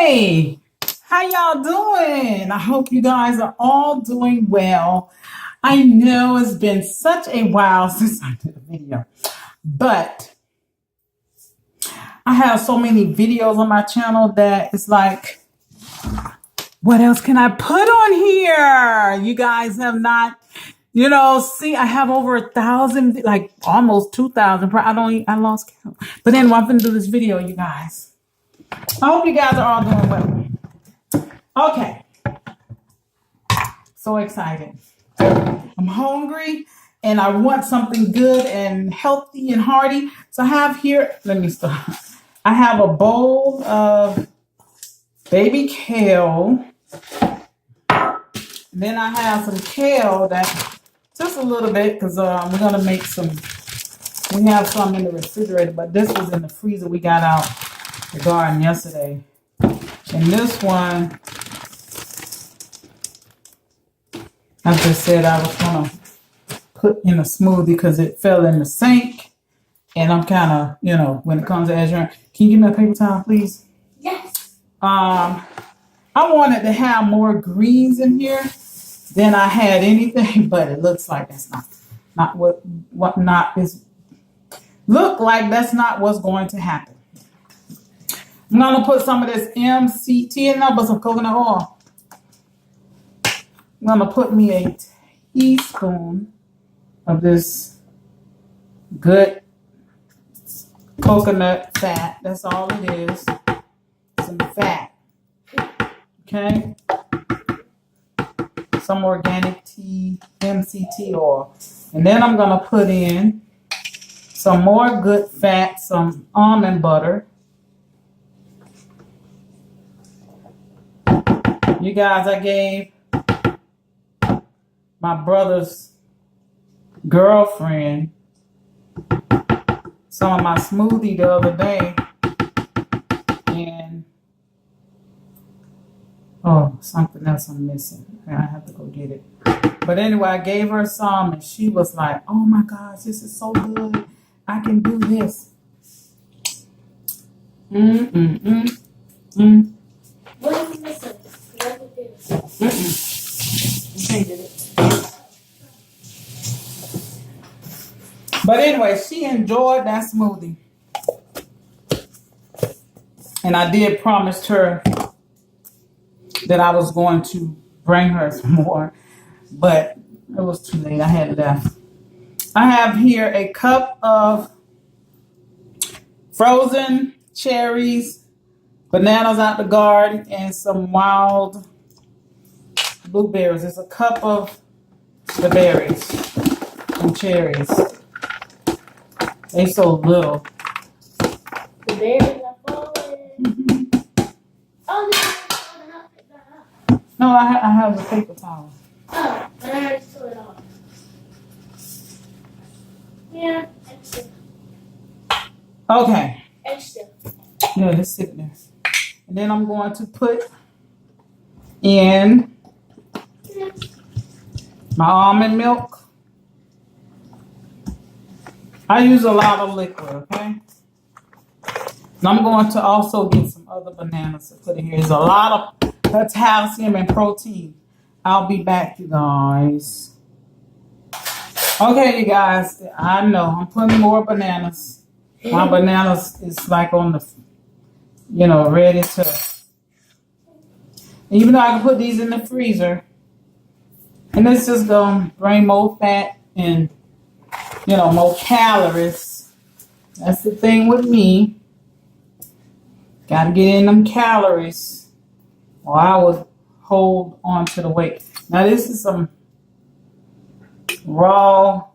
Hey, how y'all doing? I hope you guys are all doing well. I know it's been such a while since I did a video, but I have so many videos on my channel that it's like, what else can I put on here? You guys have not, see, I have over 1,000, like almost 2,000. I lost count. But anyway, I'm going to do this video, you guys. I hope you guys are all doing well. Okay. So excited. I'm hungry and I want something good and healthy and hearty. So I have here, let me start. I have a bowl of baby kale. Then I have some kale that just a little bit because we're going to make some. We have some in the refrigerator, but this was in the freezer we got out the garden yesterday. And this one, I just said I was going to put in a smoothie because it fell in the sink. And I'm kind of, when it comes to Azure, can you give me a paper towel, please? Yes. I wanted to have more greens in here than I had anything, but it looks like that's not that's not what's going to happen. I'm gonna put some of this MCT in there, but some coconut oil. I'm gonna put me a teaspoon of this good coconut fat. That's all it is. Some fat. Okay. Some organic tea, MCT oil. And then I'm gonna put in some more good fat, some almond butter. You guys, I gave my brother's girlfriend some of my smoothie the other day. And something else I'm missing. I have to go get it. But anyway, I gave her some and she was like, oh my gosh, this is so good. I can do this. What is missing? You can't get it. But anyway, she enjoyed that smoothie. And I did promise her that I was going to bring her some more. But it was too late. I had left. I have here a cup of frozen cherries, bananas out the garden, and some wild blueberries. It's a cup of the berries and cherries. They so little. The berries are falling. Oh, No, I have a paper towel. Oh, but I already took it off. Yeah, extra. Okay. Extra. Yeah, just sit there. And then I'm going to put in my almond milk. I use a lot of liquid, okay? And I'm going to also get some other bananas to put in here. There's a lot of potassium and protein. I'll be back, you guys. Okay, you guys, I know I'm putting more bananas. My bananas is like on the, ready to. Even though I can put these in the freezer, and it's just gonna bring more fat and, more calories. That's the thing with me. Gotta get in them calories, or I would hold on to the weight. Now this is some raw,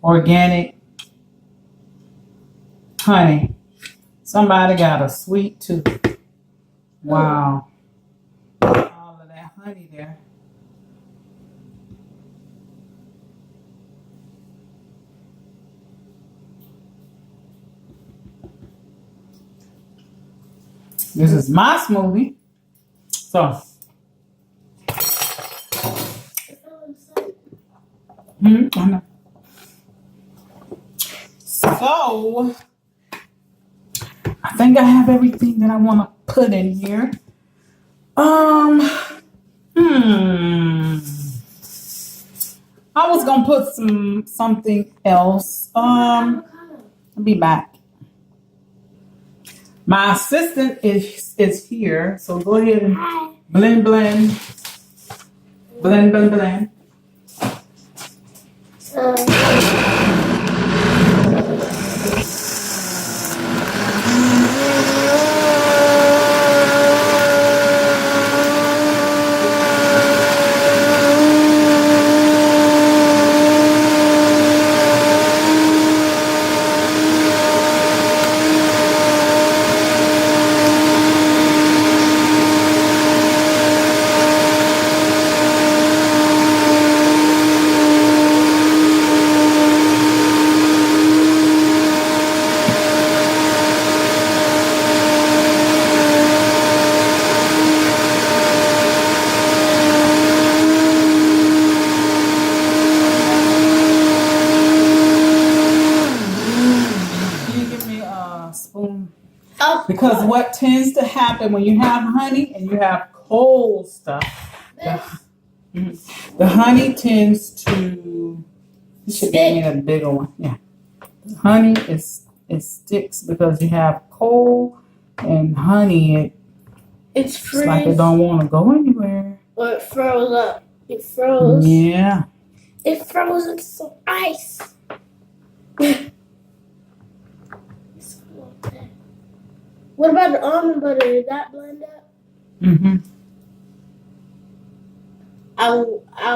organic honey. Somebody got a sweet tooth. Wow. All of that honey there. This is my smoothie. So. I know. So, I think I have everything that I want to put in here. I was gonna put something else. I'll be back. My assistant is here, so go ahead and blend. Spoon. Because what tends to happen when you have honey and you have cold stuff, the honey tends to. You should give me a bigger one. Yeah, honey it sticks because you have cold and honey. It's like it don't want to go anywhere. Or it froze up. It froze. Yeah. It froze into some ice. What about the almond butter? Did that blend up? Mm-hmm. I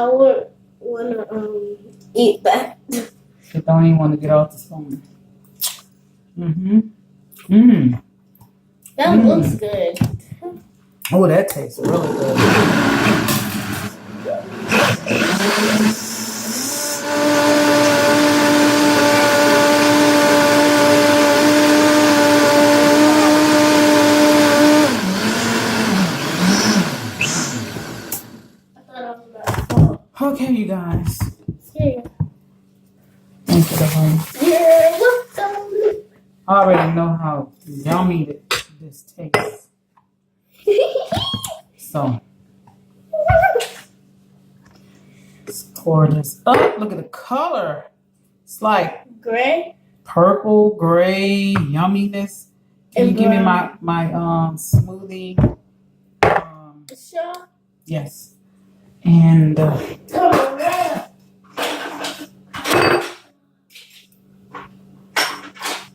would want to eat that. I don't even want to get off the spoon. Mm-hmm. That looks good. Oh, that tastes really good. Okay, you guys. Here. Thank you, honey. You're welcome. I already know how yummy this tastes. So, let's pour this up. Look at the color. It's like Gray, purple, gray, yumminess. Can you give me my smoothie? Sure. Yes. And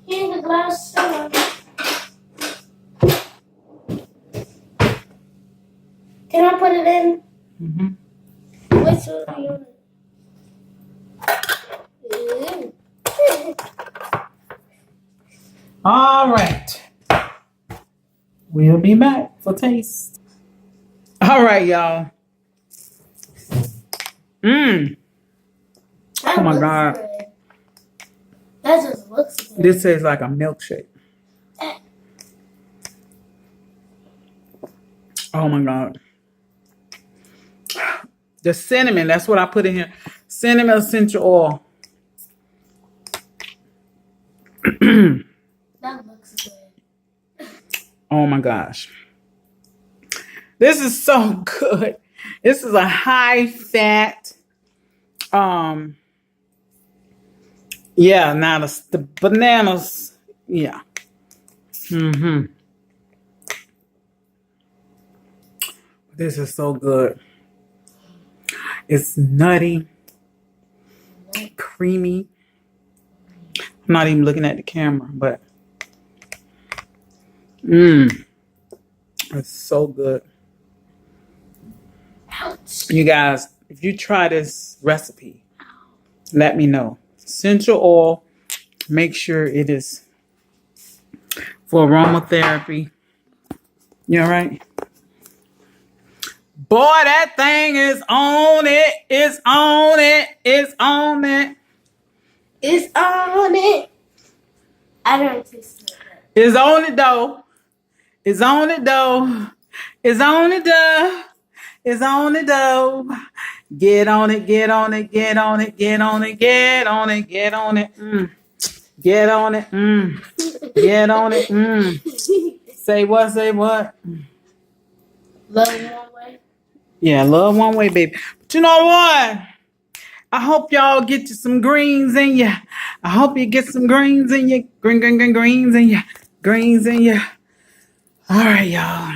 here's the glass straw. Can I put it in? mm-hmm. Which one do you want? All right. We'll be back for taste. All right, y'all. Oh my God. Good. That just looks good. This tastes like a milkshake. Oh my God. The cinnamon, that's what I put in here. Cinnamon essential oil. That looks good. Oh my gosh. This is so good. This is a high fat. Yeah, now the bananas. Yeah. This is so good. It's nutty, creamy. I'm not even looking at the camera, but it's so good. Ouch. You guys, if you try this recipe, let me know. Essential oil, make sure it is for aromatherapy. You all right? Boy, that thing is on it. It's on it. It's on it. It's on it. I don't taste it. It's on it though. It's on it though. It's on it though. It's on it though. Get on it, get on it, get on it, get on it, get on it, get on it. Get on it. Get on it. Say what? Say what? Love one way. Yeah, love one way, baby. But you know what? I hope y'all get you some greens in ya. I hope you get some greens in ya. Greens in ya. Greens in ya. All right, y'all.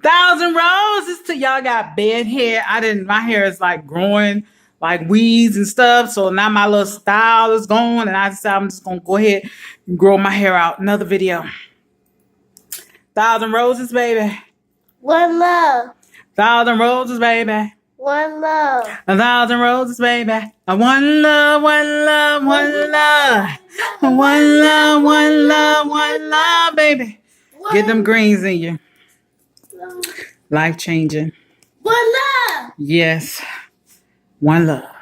1,000 roses till y'all got bed hair. My hair is like growing like weeds and stuff. So now my little style is gone. And I decided I'm just going to go ahead and grow my hair out. Another video. 1,000 roses, baby. One love. 1,000 roses, baby. One love. 1,000 roses, baby. One love, one love, one love. One love, one love, one love, baby. Get them greens in you. Life changing. One love. Yes. One love.